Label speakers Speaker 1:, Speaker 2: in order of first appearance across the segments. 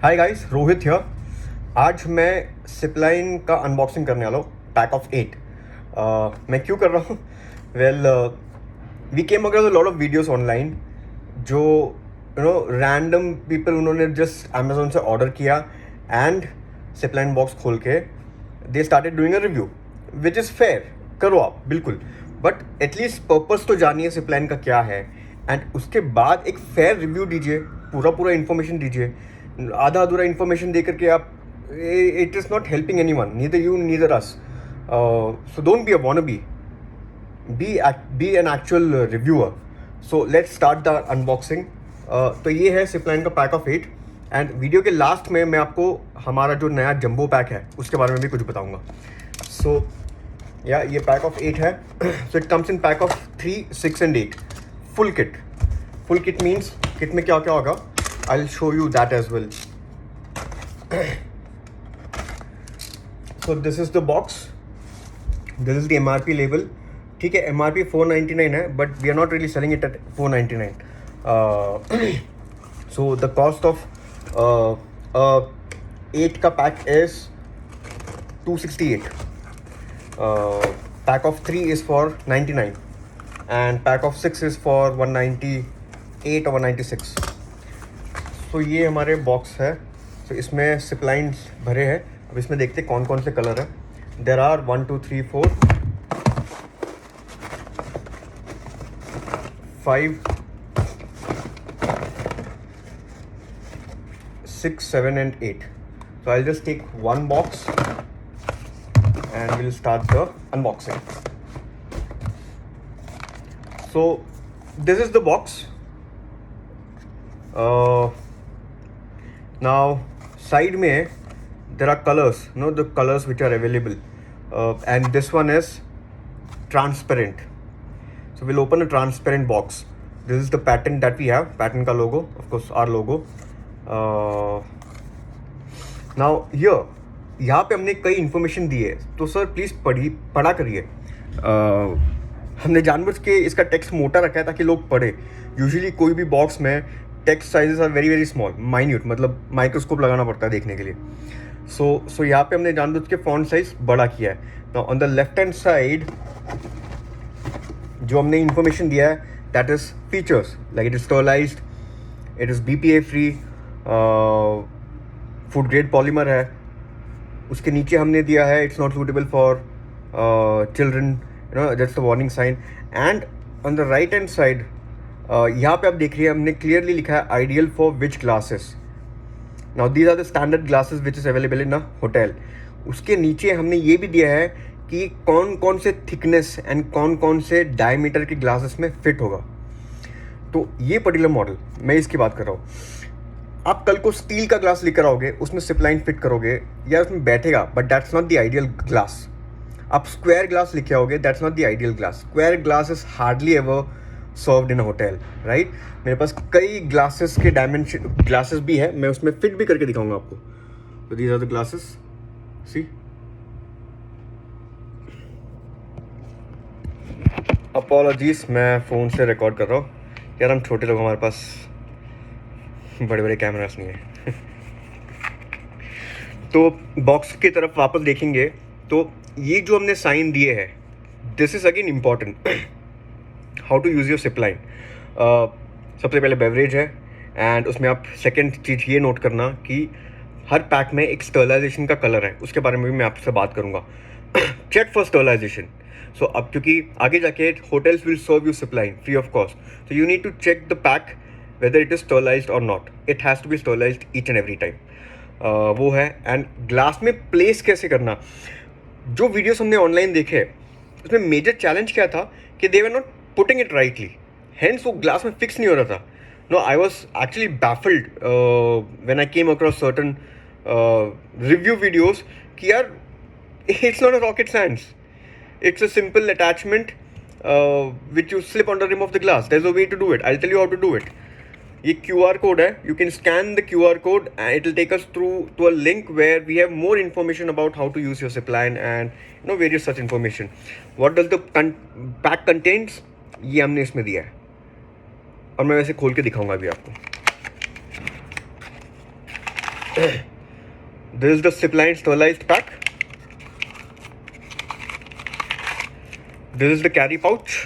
Speaker 1: Hi guys, Rohit here. आज मैं सिपलाइन का अनबॉक्सिंग करने वाला हूँ, पैक ऑफ 8। मैं क्यों कर रहा हूँ? Well, we came across a lot of videos online जो रैंडम पीपल उन्होंने जस्ट अमेजोन से ऑर्डर किया एंड सिपलाइन बॉक्स खोल के they started doing a review, which is fair. करो आप, बिल्कुल, बट एटलीस्ट पर्पस तो जानिए सिपलाइन का क्या है एंड उसके बाद एक फेयर रिव्यू दीजिए, पूरा इन्फॉर्मेशन दीजिए। आधा अधूरा इन्फॉर्मेशन दे करके आप, it is not helping any one, neither you neither us. So don't be a wannabe, be an actual reviewer. So let's start the unboxing. तो ये है सिपलाइन का पैक ऑफ 8 एंड वीडियो के लास्ट में मैं आपको हमारा जो नया जंबो पैक है उसके बारे में भी कुछ बताऊंगा. सो ये पैक ऑफ 8 है. So it comes in pack of 3, 6 and 8 full kit means kit में क्या क्या होगा, I will show you that as well. So this is the box, this is the MRP label. ठीक है, MRP 499 है, but we are not really selling it at 499. So the cost of 8 का pack is 268. Pack of 3 is for 99 and pack of 6 is for 198 और 196. तो ये हमारे box है. तो इसमें सिपलाइन्स भरे हैं. अब इसमें देखते हैं कौन कौन से कलर है. There are 1 2 3 4 5 6 7 and 8. So I'll just take one box and we'll start the unboxing. So this is the box. Now side में there are colors, the colors which are available, and this one is transparent. So we'll open a transparent box. This is the pattern that we have, pattern का logo, of course our logo. Now here यहाँ पे हमने कई information दी है, तो sir please पढ़ा करिए. हमने जानबूझ के इसका टेक्स्ट मोटा रखा है ताकि लोग पढ़े. यूजुअली कोई भी बॉक्स में text sizes are very very small, minute, मतलब माइक्रोस्कोप लगाना पड़ता है देखने के लिए. सो यहाँ पे हमने जानबूझ के फॉन्ट साइज बड़ा किया है. Now on the left hand side जो हमने इन्फॉर्मेशन दिया है, that is features like it is sterilised, it is BPA free, food grade polymer है. उसके नीचे हमने दिया है it's not suitable for children, that's the warning sign. And on the right hand side यहाँ पे आप देख रही है हमने क्लियरली लिखा है ideal for which glasses. Now these are the standard glasses which is available in a hotel. उसके नीचे हमने ये भी दिया है कि कौन कौन से थिकनेस एंड कौन कौन से डायमीटर के ग्लासेस में फिट होगा. तो ये पर्टिकुलर मॉडल मैं इसकी बात कर रहा हूँ. आप कल को स्टील का ग्लास लेकर आओगे, उसमें सिपलाइन फिट करोगे या उसमें बैठेगा, but that's not the ideal glass. आप स्क्वायर ग्लास लेके आओगे, that's not the ideal glass. Square glass is hardly ever served in a hotel, right. मेरे पास कई ग्लासेस के डायमेंशन ग्लासेस भी है, मैं उसमें फिट भी करके दिखाऊंगा आपको. तो these are the glasses, see. Apologies, मैं फ़ोन से रिकॉर्ड कर रहा हूँ यार. हम छोटे लोग, हमारे पास बड़े बड़े कैमरास नहीं है. तो बॉक्स की तरफ वापस देखेंगे तो ये जो हमने साइन दिए हैं, this is again important. How to use your Zipline. सबसे पहले बेवरेज है एंड उसमें आप सेकेंड चीज़ ये नोट करना कि हर पैक में एक स्टरलाइजेशन का कलर है, उसके बारे में भी मैं आपसे बात करूँगा. Check for sterilisation. सो अब क्योंकि आगे जाके hotels will serve you Zipline free of cost, so you need to check the pack whether it is sterilized or not. It has to be sterilized each and every time. वो है. And glass में place कैसे करना, जो videos हमने online देखे उसमें major challenge क्या था कि they were not putting it rightly, hence वो ग्लास में फिक्स नहीं हो रहा था. No, I was actually baffled when I came across certain review videos कि यार it's not a rocket science, it's a simple attachment which you slip on the rim of the glass. There's a way to do it. I'll tell you how to do it. ये QR code है, you can scan the QR code and it will take us through to a link where we have more information about how to use your zipline and various such information. What does the pack contains, ये हमने इसमें दिया है और मैं वैसे खोल के दिखाऊंगा अभी आपको. This is the Zipline sterilized pack. This is the carry pouch.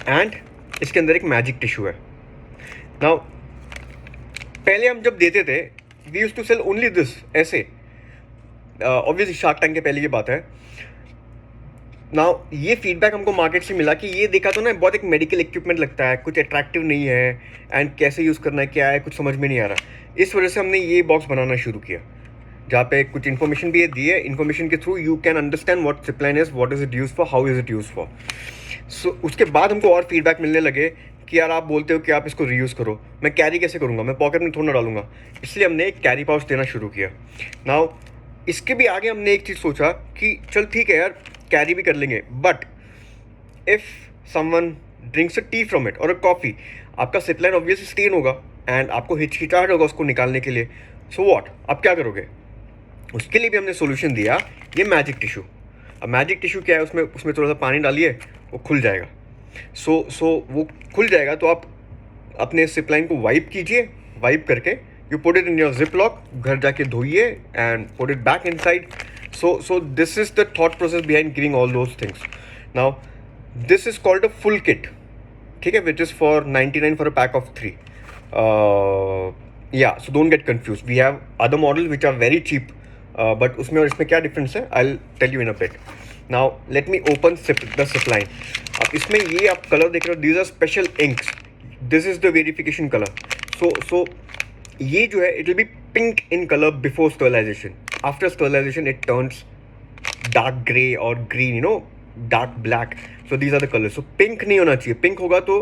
Speaker 1: And इसके अंदर एक मैजिक टिश्यू है. Now पहले हम जब देते थे we used to sell only this ऐसे. Obviously शार्क टैंक के पहले की बात है. नाउ ये फीडबैक हमको मार्केट से मिला कि ये देखा तो ना बहुत एक मेडिकल इक्विपमेंट लगता है, कुछ अट्रैक्टिव नहीं है, एंड कैसे यूज़ करना है क्या है कुछ समझ में नहीं आ रहा. इस वजह से हमने ये बॉक्स बनाना शुरू किया जहाँ पे कुछ इन्फॉर्मेशन भी दी है. इन्फॉर्मेशन के through you can understand what Zipline is, what is it use for, how is it use for. So उसके बाद हमको और फीडबैक मिलने लगे कि यार आप बोलते हो कि आप इसको रीयूज़ करो, मैं कैरी कैसे करूँगा, मैं पॉकेट में थोड़ा ना डालूंगा. इसलिए हमने एक कैरी पाउच देना शुरू किया. नाउ इसके भी आगे हमने एक चीज़ सोचा कि चल ठीक है यार कैरी भी कर लेंगे, but if someone drinks a T from it और अ कॉफ़ी, आपका Zipline ऑब्वियसली स्टेन होगा एंड आपको हिचकिचाहट होगा उसको निकालने के लिए. सो व्हाट, आप क्या करोगे? उसके लिए भी हमने सोल्यूशन दिया, ये मैजिक टिश्यू. अब मैजिक टिश्यू क्या है, उसमें थोड़ा सा पानी डालिए, वो खुल जाएगा. सो वो खुल जाएगा तो आप अपने Zipline को वाइप कीजिए, वाइप करके you put it in your zip lock, घर जाके धोइए and put it back inside. So this is the thought process behind giving all those things. Now this is called a full kit, ठीक है, which is for 99 for a pack of 3. Yeah, so don't get confused. We have other models which are very cheap, but उसमें और इसमें क्या difference है I'll tell you in a bit. Now let me open the Zipline. अब इसमें ये आप colour देख रहे हो, these are special inks. This is the verification color. So ये जो है it will be pink in color before sterilization. After sterilization it turns dark gray or green, you know, dark black. So these are the colors. So pink नहीं होना चाहिए. Pink होगा तो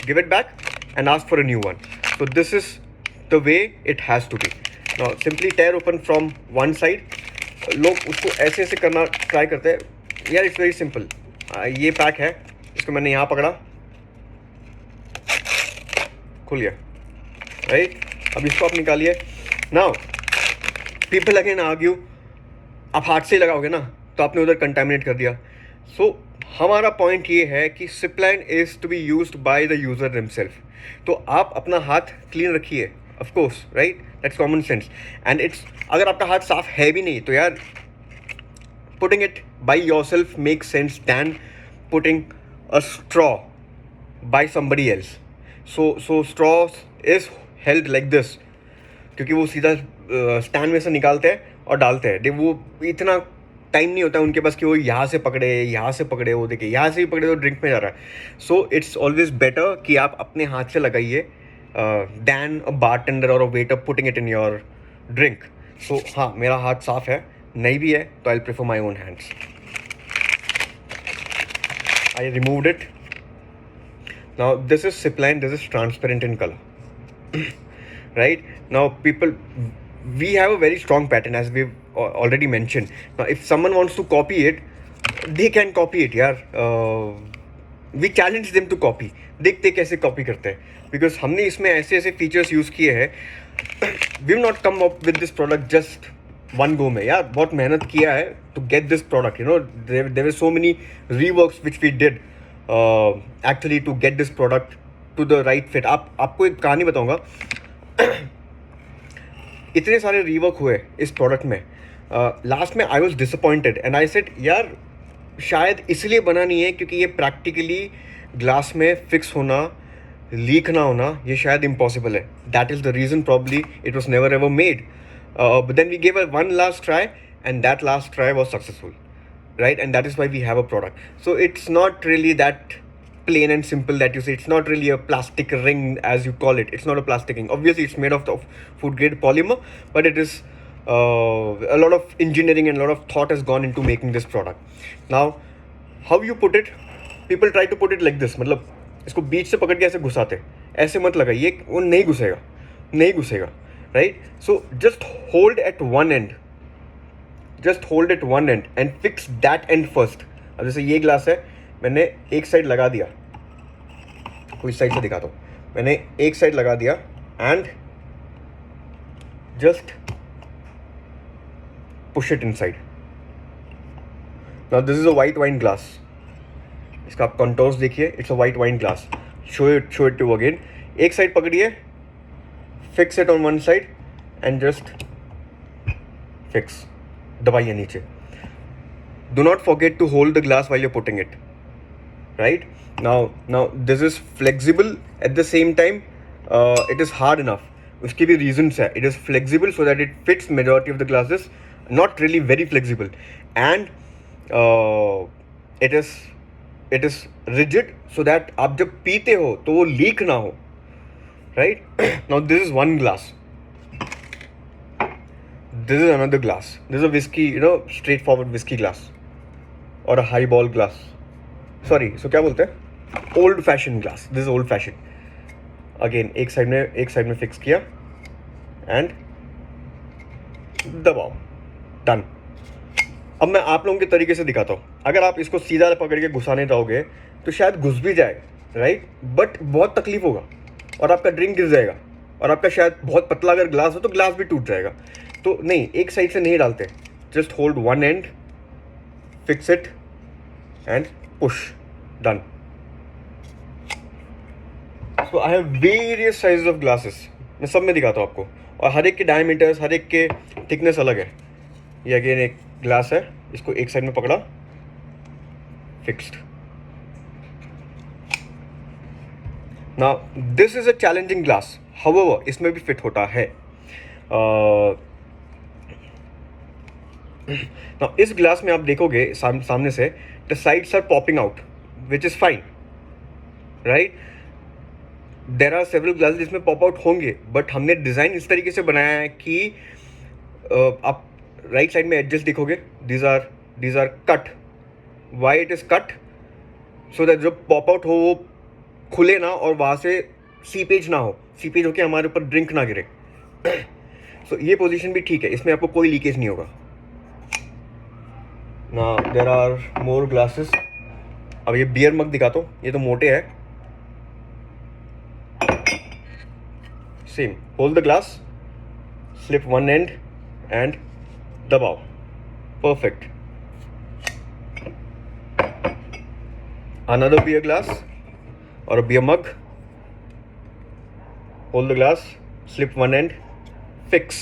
Speaker 1: give it back and ask for a new one. So this is the way it has to be. Now simply tear open from one side. लोग उसको ऐसे ऐसे करना ट्राई करते हैं यार. It's very simple. ये पैक है, इसको मैंने यहाँ पकड़ा, खुल गया, राइट. अब इसको आप निकालिए. नाउ पीपल अगेन आर्ग्यू, आप हाथ से लगाओगे ना तो आपने उधर कंटामिनेट कर दिया. सो हमारा पॉइंट ये है कि Zipline is to be used by the user himself. तो आप अपना हाथ क्लीन रखिए, of course, right, that's common sense. And it's, अगर आपका हाथ साफ है भी नहीं तो यार putting it by yourself makes sense than putting a straw by somebody else. So straw is held like this, क्योंकि वो सीधा स्टैंड में से निकालते हैं और डालते हैं. वो इतना टाइम नहीं होता है उनके पास कि वो यहाँ से पकड़े, वो देखिए यहाँ से भी पकड़े तो ड्रिंक में जा रहा है. सो इट्स ऑलवेज बेटर कि आप अपने हाथ से लगाइए दैन अ बारटेंडर और a waiter putting it in your drink. So हाँ, मेरा हाथ साफ है, नहीं भी है तो I prefer my own hands. I removed it. Now this is Zipline, this is transparent in colour. Right now we have a very strong pattern as we've already mentioned. Now if someone wants to copy it, they can copy it यार. We challenge them to copy. देखते कैसे copy करते हैं, because हमने इसमें ऐसे ऐसे features use किए हैं. we've not come up with this product just one go में यार, बहुत मेहनत किया है to get this product. You know, there were so many reworks which we did actually to get this product to the right fit. आपको एक कहानी बताऊंगा. इतने सारे रीवर्क हुए इस प्रोडक्ट में, लास्ट में I was disappointed and I said यार शायद इसलिए बना नहीं है क्योंकि ये प्रैक्टिकली ग्लास में फिक्स होना, लीक ना होना, ये शायद इम्पॉसिबल है. That is the reason probably it was never ever made. But then we gave a one last try and that last try was successful, right? And that is why we have a product. So it's not really that plain and simple that you say. It's not really a plastic ring as you call it. It's not a plastic ring. Obviously it's made of the food grade polymer, but it is a lot of engineering and a lot of thought has gone into making this product. Now how you put it, people try to put it like this, मतलब इसको बीच से पकड़ के ऐसे घुसाते, ऐसे मत लगाइए, वो नहीं घुसेगा, right? So just hold at one end, just hold at one end and fix that end first. अब जैसे ये ग्लास है, मैंने एक साइड लगा दिया, कोई साइड से दिखाता हूँ, मैंने एक साइड लगा दिया and just push it inside. Now this is a white wine glass. इसका आप कंटोर्स देखिए, it's a white wine glass. Show it to again. एक साइड पकड़िए, fix it on one side and just fix. दबाइए नीचे. Do not forget to hold the glass while you're putting it. Right? Now this is flexible at the same time. It is hard enough. उसके भी reasons है. It is flexible so that it fits majority of the glasses. Not really very flexible, and it is rigid so that आप जब पीते हो तो वो leak ना हो. Right? Now this is one glass. This is another glass. This is a whiskey, straightforward whiskey glass or a highball glass. Sorry, so क्या बोलते हैं? Old fashioned glass. This is old fashioned. Again, एक side में fix किया and दबाओ. Done. अब मैं आप लोगों के तरीके से दिखाता हूँ. अगर आप इसको सीधा पकड़ के घुसाने जाओगे तो शायद घुस भी जाए, राइट, बट बहुत तकलीफ होगा और आपका ड्रिंक गिर जाएगा और आपका शायद बहुत पतला अगर ग्लास हो तो ग्लास भी टूट जाएगा. तो नहीं, एक साइड से नहीं डालते. Just hold one and, fix it and push. Done. So I have various sizes of glasses. मैं सब में दिखाता हूँ आपको, और हर एक के डायमीटर्स, हर एक के थिकनेस अलग है. ये अगेन एक ग्लास है, इसको एक साइड में पकड़ा, fixed. Now this is a challenging glass, however इसमें भी फिट होता है. नाउ इस ग्लास में आप देखोगे सामने से the sides are popping out, which is fine, right. There are several glasses जिसमें पॉप आउट होंगे, बट हमने डिज़ाइन इस तरीके से बनाया है कि आप राइट साइड में एडजस्ट देखोगे, these are cut. Why it is cut? So that जब पॉप आउट हो वो खुले ना और वहाँ से सीपेज ना हो, सीपेज होके हमारे ऊपर ड्रिंक ना गिरे. सो ये पोजीशन भी ठीक है, इसमें आपको कोई लीकेज नहीं होगा. ना देर आर मोर ग्लासेस. अब ये बियर मग दिखाता हूँ, ये तो मोटे हैं. Same, hold the glass, slip one and and दबाओ. Perfect. Another beer glass or a beer mug. Hold the glass, slip one end, fix.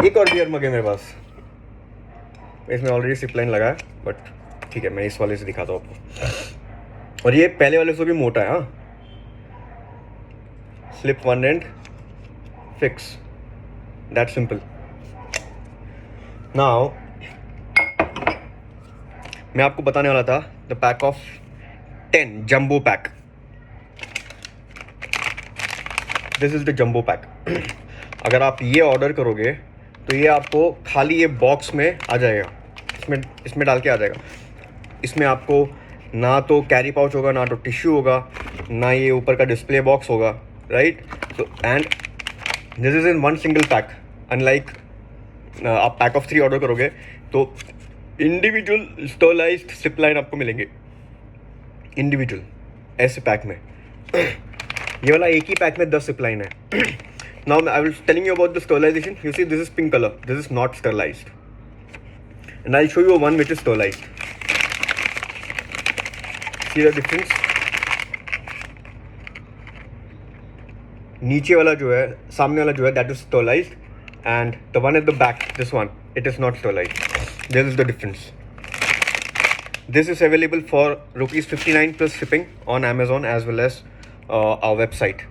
Speaker 1: एक और बियर मग है मेरे पास, इसमें ऑलरेडी सिप लाइन लगा है, बट ठीक है, मैं इस वाले से दिखाता हूँ आपको. और ये पहले वाले से भी मोटा है. हाँ, slip one and, fix. That simple. Now मैं आपको बताने वाला था the pack of 10 jumbo pack. This is the jumbo pack. अगर आप ये ऑर्डर करोगे तो ये आपको खाली ये बॉक्स में आ जाएगा, इसमें डाल के आ जाएगा. इसमें आपको ना तो कैरी पाउच होगा, ना तो टिश्यू होगा, ना ये ऊपर का डिस्प्ले बॉक्स होगा, राइट. तो and this is in one single pack. Unlike आप पैक ऑफ 3 ऑर्डर करोगे तो इंडिविजुअल स्टरलाइज्ड सिप लाइन आपको मिलेंगे, इंडिविजुअल ऐसे पैक में. ये वाला एक ही पैक में 10 सिप लाइन है. Now I will telling you about the sterilisation. You see this is pink colour, this is not sterilised, and I show you one which is sterilised. See the difference. नीचे वाला जो है, सामने वाला जो है, that is sterilised, and the one at the back, this one, it is not sterilized. This is the difference. This is available for ₹59 plus shipping on Amazon as well as our website.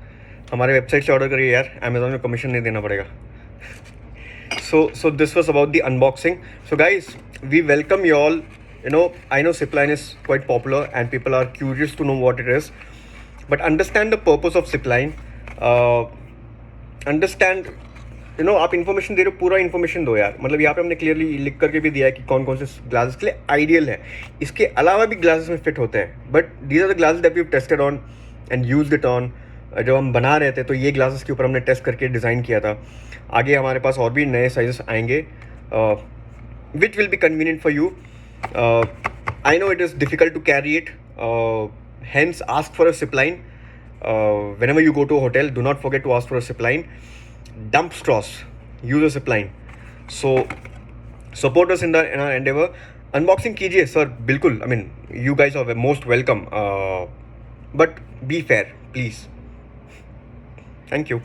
Speaker 1: हमारे website से order करिए यार, Amazon में commission नहीं देना पड़ेगा. So this was about the unboxing. So guys, we welcome you all. I know zipline is quite popular and people are curious to know what it is, but understand the purpose of zipline. Understand, आप information दे रहे हो, पूरा information दो यार. मतलब यहाँ पे हमने क्लियरली लिख करके भी दिया है कि कौन कौन से ग्लासेस के लिए आइडियल है. इसके अलावा भी ग्लासेस में फिट होते हैं, but these are the glasses that we have tested on and used it on. जब हम बना रहे थे तो ये ग्लासेस के ऊपर हमने टेस्ट करके डिज़ाइन किया था. आगे हमारे पास और भी नए साइजेस आएंगे which will be convenient for you. I know it is difficult to carry it, hence ask for a zip line. Whenever you go to a hotel, do not forget to ask for a zip line. Dump straws, use a zip line. So support us in our endeavor. Unboxing कीजिए sir, बिल्कुल. I mean, you guys are most welcome, but be fair, please. Thank you.